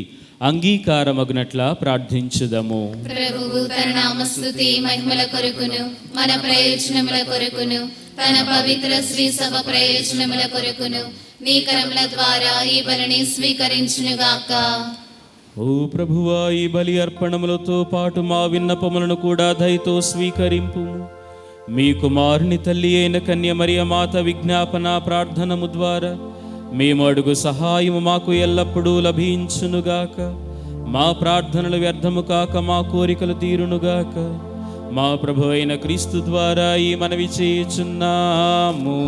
అంగీకారమగునట్లా ప్రార్థించుదము. ప్రభువు తన నామస్తుతి మహిమల కొరకును, మన ప్రయోజనముల కొరకును, తన పవిత్ర శ్రీ సభ ప్రయోజనముల కొరకును నీ కరముల ద్వారా ఈ బలిని స్వీకరించునుగాక. ఓ ప్రభువా, ఈ బలి అర్పణములతో పాటు మా విన్నపములను కూడా దయతో స్వీకరింపు. మీ కుమారుని తల్లి అయిన కన్య మరియ మాత విజ్ఞాపన ప్రార్థనము ద్వారా మేము అడుగు సహాయము మాకు ఎల్లప్పుడూ లభించునుగాక. మా ప్రార్థనలు వ్యర్థము కాక మా కోరికలు తీరునుగాక. మా ప్రభు అయిన క్రీస్తు ద్వారా ఈ మనవి చేయుచున్నాము.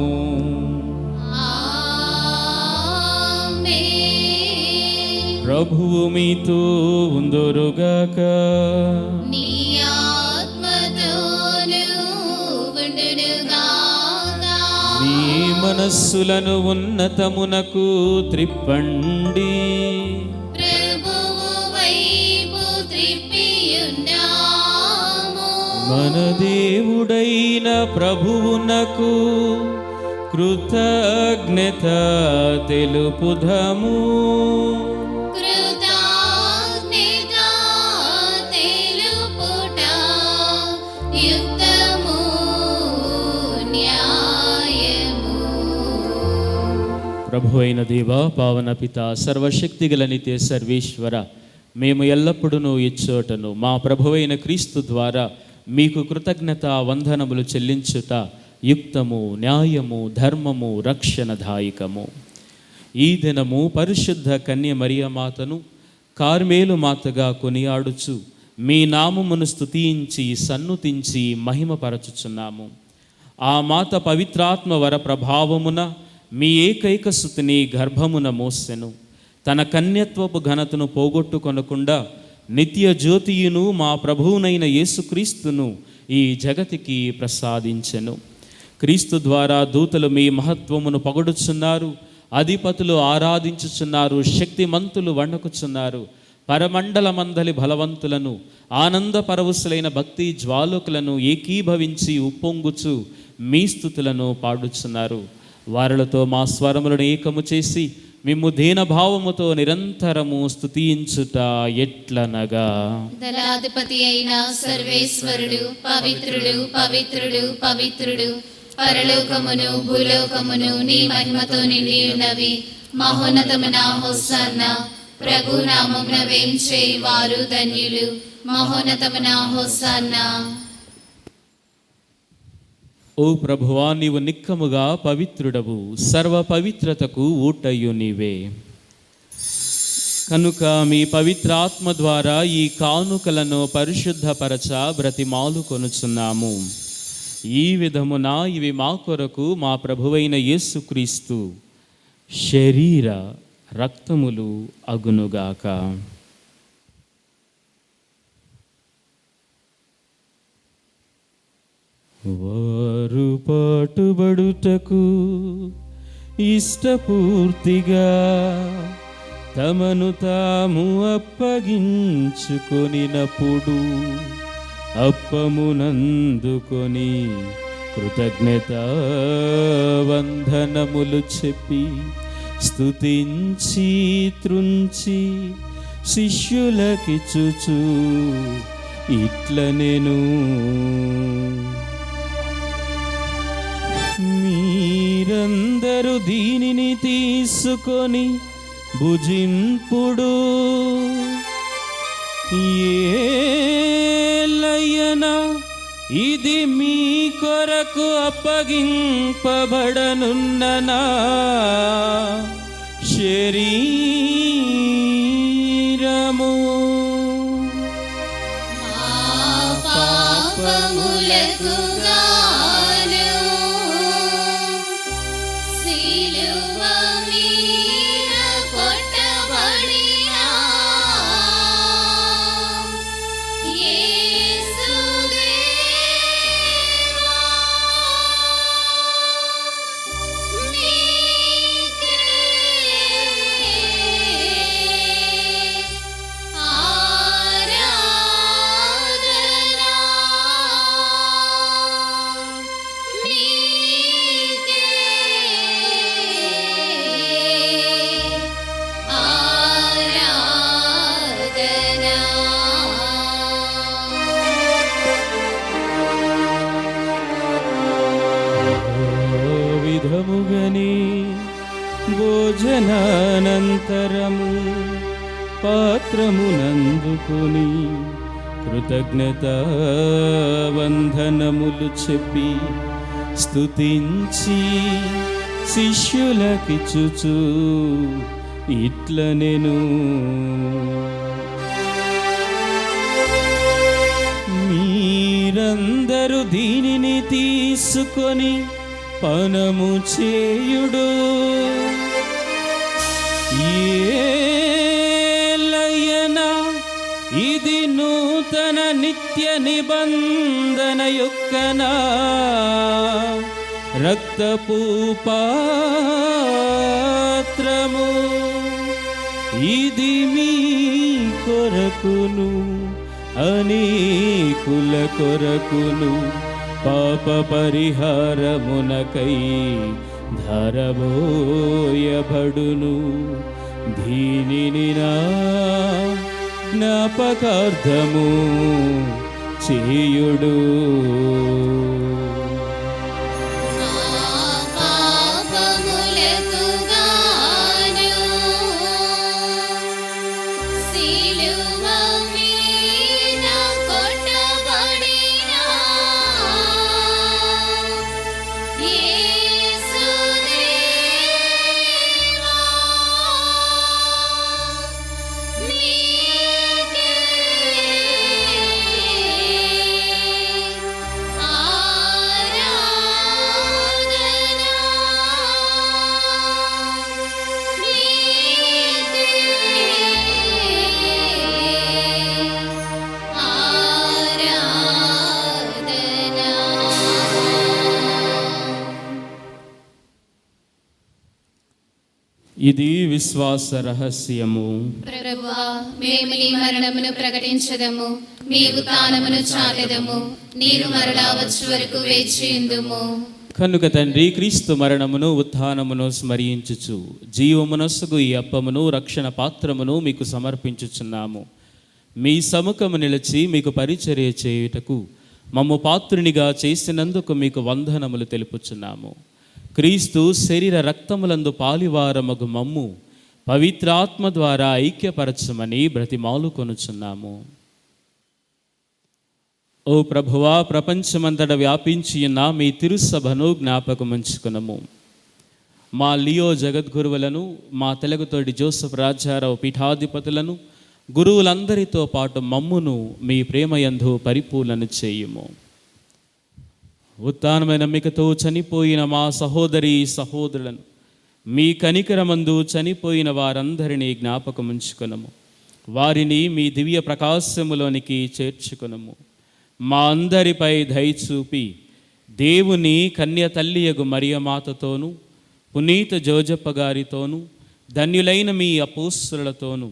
ఆమేన్. ప్రభువు మీతో ఉందురుగాక. నీ ఆత్మతోనూ ఉండునుగాక. మీ మనస్సులను ఉన్నతమునకు త్రిప్పండి. ప్రభువు వైపు త్రిప్పియున్నాము. మన దేవుడైన ప్రభువునకు కృతజ్ఞత తెలుపుదము. కృతజ్ఞత తెలుపుట యుక్తము, న్యాయము. ప్రభు అయిన దేవ, పావన పిత, సర్వశక్తిగల నిత్య సర్వేశ్వర, మేము ఎల్లప్పుడూ ఇచ్చోటను మా ప్రభువైన క్రీస్తు ద్వారా మీకు కృతజ్ఞత వందనములు చెల్లించుట యుక్తము, న్యాయము, ధర్మము, రక్షణదాయకము. ఈ దినము పరిశుద్ధ కన్య మరియమాతను కార్మేలు మాతగా కొనియాడుచు మీ నామమును స్తుతించి సన్నుతించి మహిమపరచుచున్నాము. ఆ మాత పవిత్రాత్మ వర ప్రభావమున మీ ఏకైక సుతిని గర్భమున మోసెను. తన కన్యత్వపు ఘనతను పోగొట్టుకొనకుండా నిత్య జ్యోతియును మా ప్రభువునైన యేసుక్రీస్తును ఈ జగతికి ప్రసాదించెను. క్రీస్తు ద్వారా దూతలు మీ మహత్వమును పొగడుచున్నారు, అధిపతులు ఆరాధించుచున్నారు, శక్తిమంతులు వణకుచున్నారు. పరమండలమందలి బలవంతులను, ఆనంద పరవశులైన భక్తి జ్వాలకులను ఏకీభవించి ఉప్పొంగుచు మీ స్తుతులను పాడుచున్నారు. వారలతో మా స్వరములను ఏకము చేసి మిమ్ము దీనభావముతో నిరంతరము స్తుతించుట ఎట్లనగా, దళాధిపతి అయిన సర్వేశ్వరుడు పవిత్రుడు, పవిత్రుడు, పవిత్రుడు, పరలోకమును భూలోకమును నీ మహిమతో నిండి ఉన్నవి. మహోన్నతమున హోసన్న. ప్రభు నామమున వేంచే వారు ధన్యులు. మహోన్నతమున హోసన్న. ఓ ప్రభువా, నీవు నిక్కముగా పవిత్రుడవు, సర్వ పవిత్రతకు ఊటయు నీవే. కనుక మీ పవిత్రాత్మ ద్వారా ఈ కానుకలను పరిశుద్ధపరచ బ్రతిమాలు కొనుచున్నాము. ఈ విధమున ఇవి మా కొరకు మా ప్రభువైన యేసుక్రీస్తు శరీర రక్తములు అగునుగాక. వారు పాటుబడుటకు ఇష్టపూర్తిగా తమను తాము అప్పగించుకొనినప్పుడు అప్పమునందుకొని కృతజ్ఞత వందనములు చెప్పి స్తుతించి త్రుంచి శిష్యులకిచ్చుచు ఇట్లనెను, మీరందరూ దీనిని తీసుకొని భుజింపుడు. ఏలయనా ఇది మీ కొరకు అప్పగింపబడనున్న నా శరీరము. పాపములకు గాను సిలువ మీద కొట్టబడిన యేసుదేవా, నీకే విధముగని భోజనానంతరము పాత్రమునందుకొని కృతజ్ఞత వందనములు చెప్పి స్తుతించి శిష్యులకిచ్చుచు ఇట్లనెను, మీరందరూ దీనిని తీసుకొని పనము చేయుడు. నిత్య నిబంధన యొక్కనా రక్తపు పాత్రము, ఇది మీ కొరకును అనేకుల కొరకును పాప పరిహారమునకై ధారబోయబడును. దీనిని నా జ్ఞాపకార్థము చేయుడు. ఇది విశ్వాస రహస్యము. ప్రభువా, మేము నీ మరణమును ప్రకటించదము, మీ ఉత్థానమును చాటెదము. నీరు మరలా వచ్చు వరకు వేచియుందుము. కనుక తండ్రి, క్రీస్తు మరణమును ఉత్థానమును స్మరించుచు జీవమునస్సుకు ఈ అప్పమును రక్షణ పాత్రమును మీకు సమర్పించుచున్నాము. మీ సముఖము నిలిచి మీకు పరిచర్య చేయుటకు మమ్ము పాత్రునిగా చేసినందుకు మీకు వందనములు తెలుపుచున్నాము. క్రీస్తు శరీర రక్తములందు పాలివారమగు మమ్ము పవిత్రాత్మ ద్వారా ఐక్యపరచమని బ్రతిమాలుకొనుచున్నాము. ఓ ప్రభువా, ప్రపంచమంతటా వ్యాపించి ఉన్న మీ తిరుసభను జ్ఞాపకముంచుకునము. మా లియో జగద్గురువులను, మా తెలుగుతోటి జోసెఫ్ రాజారావు పీఠాధిపతులను, గురువులందరితో పాటు మమ్మును మీ ప్రేమయందు పరిపూర్ణను చేయుము. ఉత్థానమైన నమ్మికతో చనిపోయిన మా సహోదరి సహోదరులను, మీ కనికరమందు చనిపోయిన వారందరినీ జ్ఞాపకముంచుకునము. వారిని మీ దివ్య ప్రకాశములోనికి చేర్చుకునము. మా అందరిపై దయచూపి దేవుని కన్య తల్లియగు మరియమాతతోనూ, పునీత జోజప్ప గారితోనూ, ధన్యులైన మీ అపోస్తులతోనూ,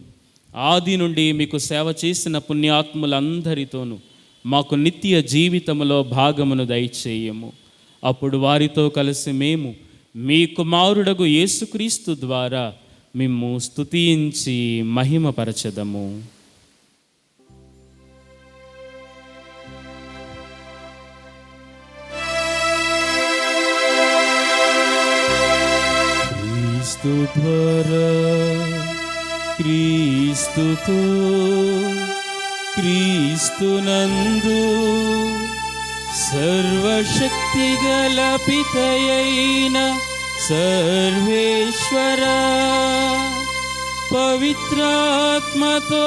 ఆది నుండి మీకు సేవ చేసిన పుణ్యాత్ములందరితోనూ మాకు నిత్య జీవితములో భాగమును దయచేయము. అప్పుడు వారితో కలిసి మేము మీ కుమారుడగు యేసుక్రీస్తు ద్వారా మిమ్ము స్తుతించి మహిమపరచదము. క్రీస్తు ద్వారా, క్రీస్తుతో, క్రీస్తునందు సర్వశక్తిగల పితయైన సర్వేశ్వర పవిత్రాత్మతో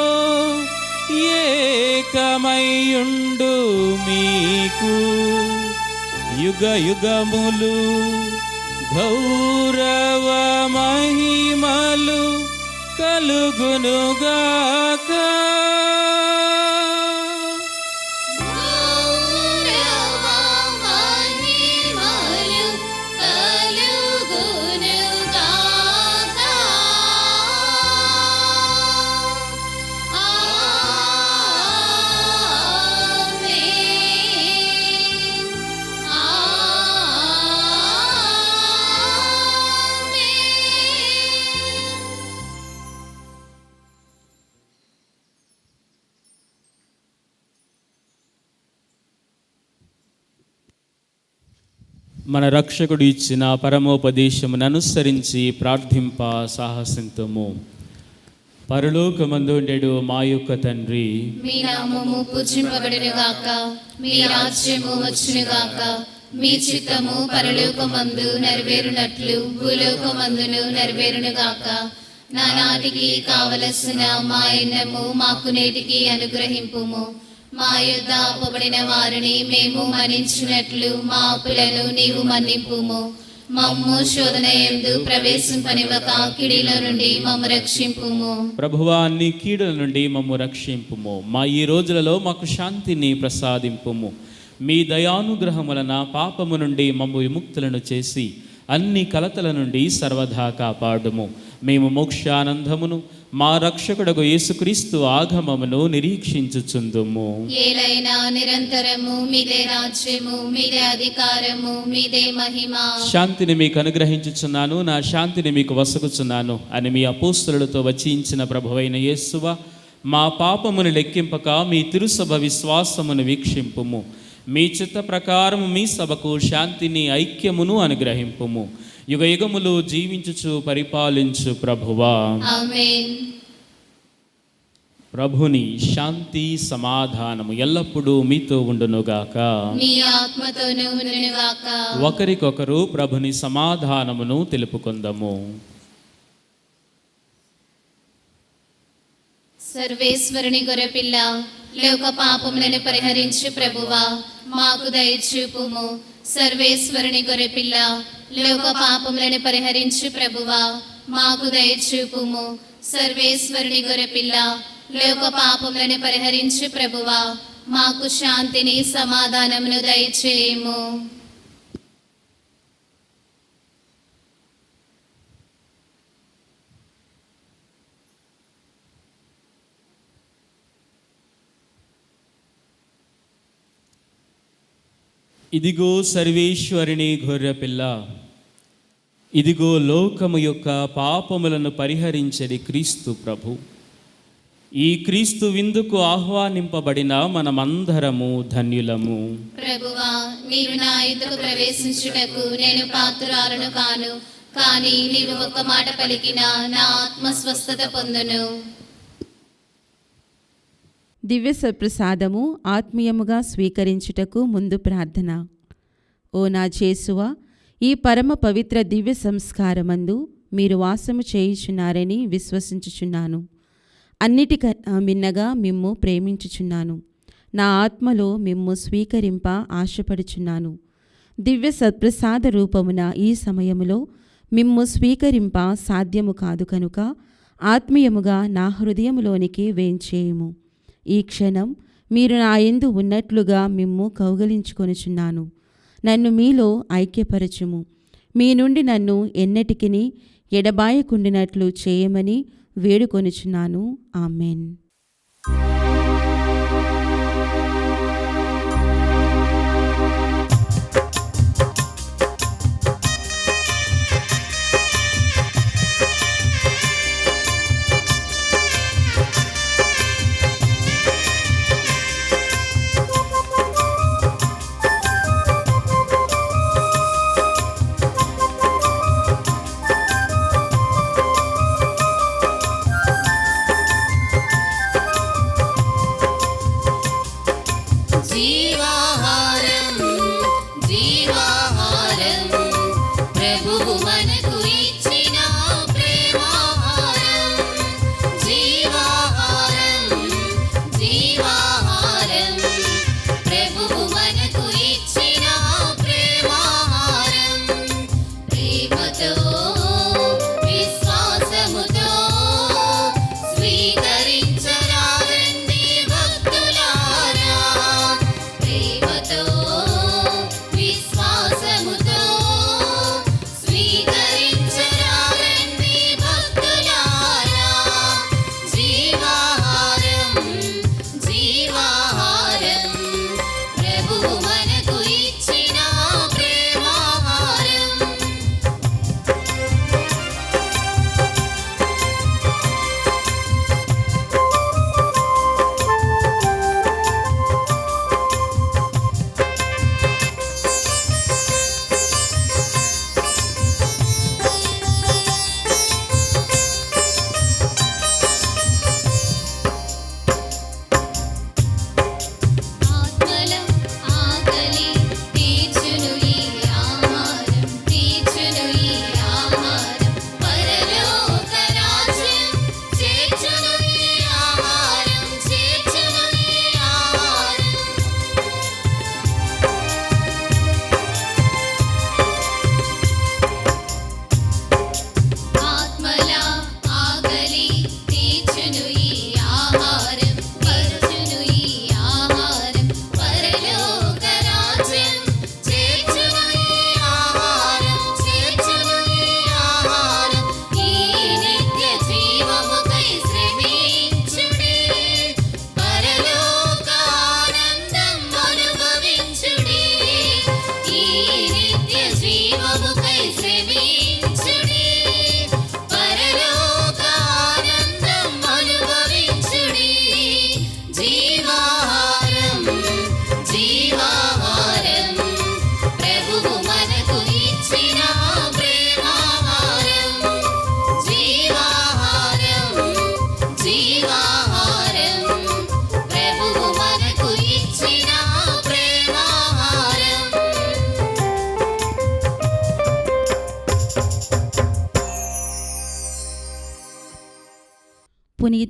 ఏకమయుండు మీకు యుగ యుగములు గౌరవ మహిమలు కలుగునుగాక. మన రక్షకుడు ఇచ్చిన పరమోపదేశమును అనుసరించి ప్రార్థింప సాహసింతుము. పరలోకమందు ఉండెడు మా యొక్క తండ్రి, మీ నామము పూజింపబడునుగాక, మీ రాజ్యము వచ్చునుగాక, మీ చిత్తము పరలోకమందు నెరవేరునట్లు భూలోకమందును నెరవేరునుగాక. నానాటికి కావలసిన మా అన్నము మాకు నేటికి అనుగ్రహింపుము. మా యొద్ద అప్పబడిన వారిని మేము మన్నించినట్లు మా అప్పులను నీవు మన్నింపుము. మమ్ము శోధనయందు ప్రవేశింపనివ్వక కీడుల నుండి మమ్ము రక్షింపుము. ప్రభువా, అన్ని కీడుల నుండి మమ్ము రక్షింపుము. మా ఈ రోజులలో మాకు శాంతిని ప్రసాదింపుము. మీ దయానుగ్రహం వలన పాపము నుండి మమ్ము విముక్తులను చేసి అన్ని కలతల నుండి సర్వదా కాపాడుము. మేము మోక్షానందమును మా రక్షకుడగు యేసుక్రీస్తు ఆగమమును నిరీక్షించుచుందుము. ఏలైనా నిరంతరము మీదే రాజ్యము, మీదే అధికారము, మీదే మహిమ. శాంతిని మీకు అనుగ్రహించుచున్నాను, నా శాంతిని మీకు వసగుచున్నాను అని మీ అపోస్తలులతో వచించిన ప్రభువైన యేసువా, మా పాపమును లెక్కింపక మీ తిరుసభ విశ్వాసమును వీక్షింపుము. మీ చిత్త ప్రకారము మీ సభకు శాంతిని ఐక్యమును అనుగ్రహింపుము. యుగ యుగములు జీవించుచు పరిపాలించు ప్రభువా. ఆమేన్. ప్రభుని శాంతి సమాధానము ఎల్లప్పుడూ మీతో ఉండునుగాక. మీ ఆత్మతోనూ ఉండునుగాక. ఒకరికొకరు ప్రభుని సమాధానమును తెలుపుకుందాము. సర్వేశ్వరుని గొర్రెపిల్ల, లోక పాపములను పరిహరించు ప్రభువా, మాకు దయచూపుము. సర్వేశ్వరుని గొర్రెపిల్ల, లోక పాపములను పరిహరించు ప్రభువా, మాకు దయచూపుము. సర్వేశ్వరుని గొర్రెపిల్ల, లోక పాపములను పరిహరించు ప్రభువా, మాకు శాంతిని సమాధానమును దయచేయము. ఇదిగో సర్వేశ్వరుని గొర్రెపిల్ల, ఇదిగో లోకము యొక్క పాపములను పరిహరించడి క్రీస్తు ప్రభు. ఈ క్రీస్తు విందుకు ఆహ్వానింపబడిన మనమందరము ధన్యులము. ప్రభువా, నీవు నా ఇంటికి ప్రవేశించుటకు నేను పాత్రురాలను కాను, కానీ నీవు ఒక్క మాట పలికినా నా ఆత్మ స్వస్థత పొందును. దివ్య సప్రసాదము ఆత్మీయముగా స్వీకరించుటకు ముందు ప్రార్థన. ఓ నా యేసువా, ఈ పరమ పవిత్ర దివ్య సంస్కారమందు మీరు వాసము చేయుచున్నారని విశ్వసించుచున్నాను. అన్నిటికన్నా మిన్నగా మిమ్ము ప్రేమించుచున్నాను. నా ఆత్మలో మిమ్ము స్వీకరింప ఆశపడుచున్నాను. దివ్య సత్ప్రసాద రూపమున ఈ సమయములో మిమ్ము స్వీకరింప సాధ్యము కాదు కనుక ఆత్మీయముగా నా హృదయములోనికి వేంచేయుము. ఈ క్షణం మీరు నా యందు ఉన్నట్లుగా మిమ్ము కౌగలించుకొనుచున్నాను. నన్ను మీలో ఐక్యపరచుము. మీ నుండి నన్ను ఎన్నటికిని ఎడబాయకుండినట్లు చేయమని వేడుకొనుచున్నాను. ఆమెన్.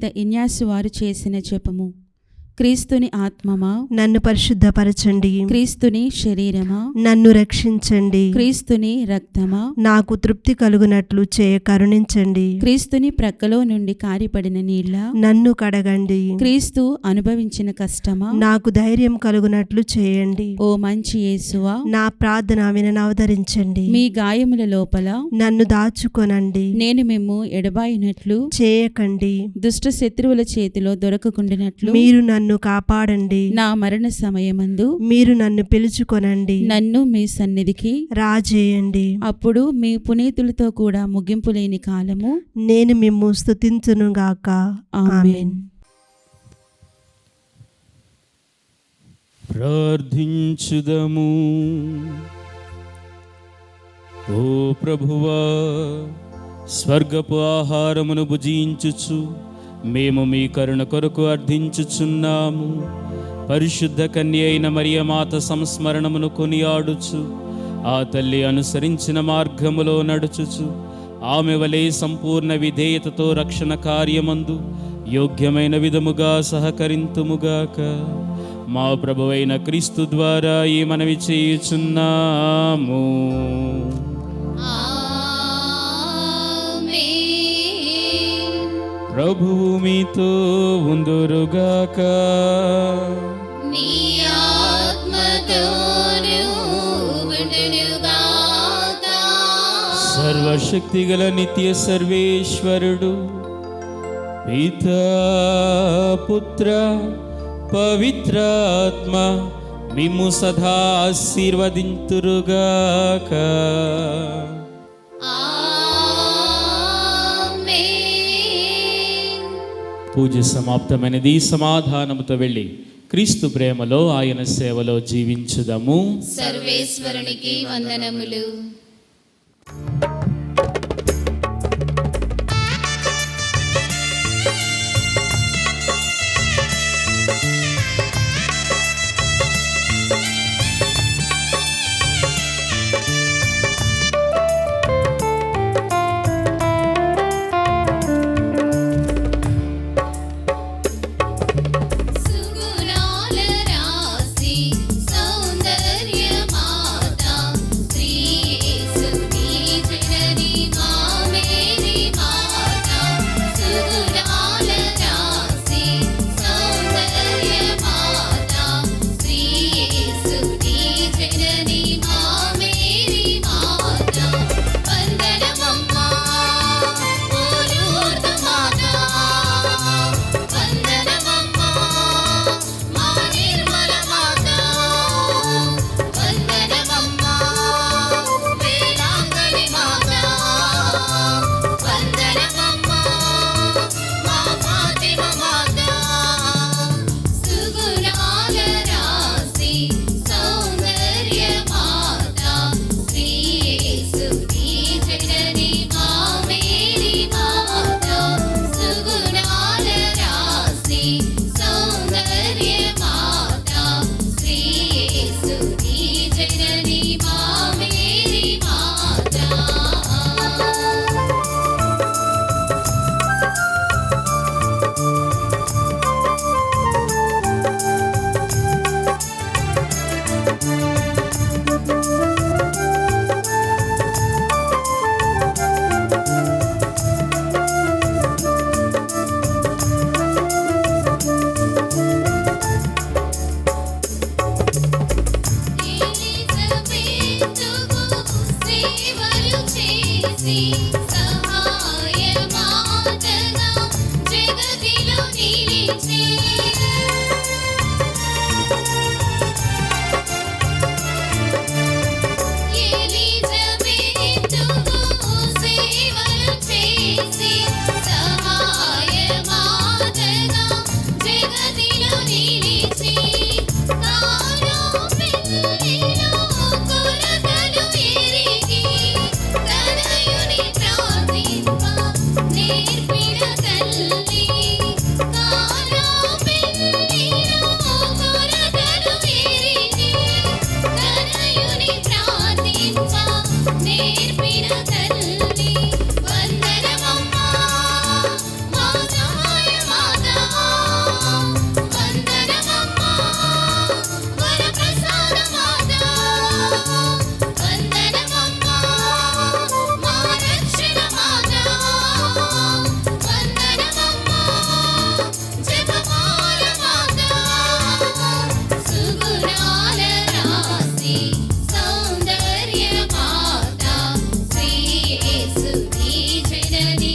పునీత ఇన్యాసు వారు చేసిన జపము. క్రీస్తుని ఆత్మమా, నన్ను పరిశుద్ధపరచండి. క్రీస్తుని శరీరమా, నన్ను రక్షించండి. క్రీస్తుని రక్తమా, నాకు తృప్తి కలుగునట్లు చేయ కరుణించండి. క్రీస్తుని ప్రక్కలో నుండి కారిపడిన నీళ్ళ, నన్ను కడగండి. క్రీస్తు అనుభవించిన కష్టమా, నాకు ధైర్యం కలుగునట్లు చేయండి. ఓ మంచి యేసువా, నా ప్రార్థన విననవదరించండి. మీ గాయముల లోపల నన్ను దాచుకొనండి. నేను మిమ్ము ఎడబాయినట్లు చేయకండి. దుష్ట శత్రువుల చేతిలో దొరకకుండినట్లు మీరు నన్ను కాపాడండి. నా మరణ సమయమందు మీరు నన్ను పిలుచుకొనండి. నన్ను మీ సన్నిధికి రాజేయండి. అప్పుడు మీ పునీతులతో కూడా ముగింపు లేని కాలము నేను మిమ్ము స్తుతించునుగాక. ఆమేన్. ప్రార్థించుదము. ఓ ప్రభువా, స్వర్గపు ఆహారమును భుజించుచు మేము మీ కరుణ కొరకు అర్థించుచున్నాము. పరిశుద్ధ కన్య అయిన మరియమాత సంస్మరణమును కొనియాడుచు ఆ తల్లి అనుసరించిన మార్గములో నడుచుచు ఆమె వలె సంపూర్ణ విధేయతతో రక్షణ కార్యమందు యోగ్యమైన విధముగా సహకరింతుముగాక. మా ప్రభువైన క్రీస్తు ద్వారా ఈ మనవి చేయుచున్నాము. ప్రభువు మీతో ఉందురుగాక. నీ ఆత్మతోను ఉండునుగాక. సర్వశక్తిగల నిత్య సర్వేశ్వరుడు పితా పుత్ర పవిత్రాత్మ మిమ్ము సదా ఆశీర్వదింతురుగాక. పూజ సమాప్తమైనది. సమాధానముతో వెళ్ళి క్రీస్తు ప్రేమలో ఆయన సేవలో జీవించుదాము. సర్వేశ్వరునికి వందనములు. జన జనని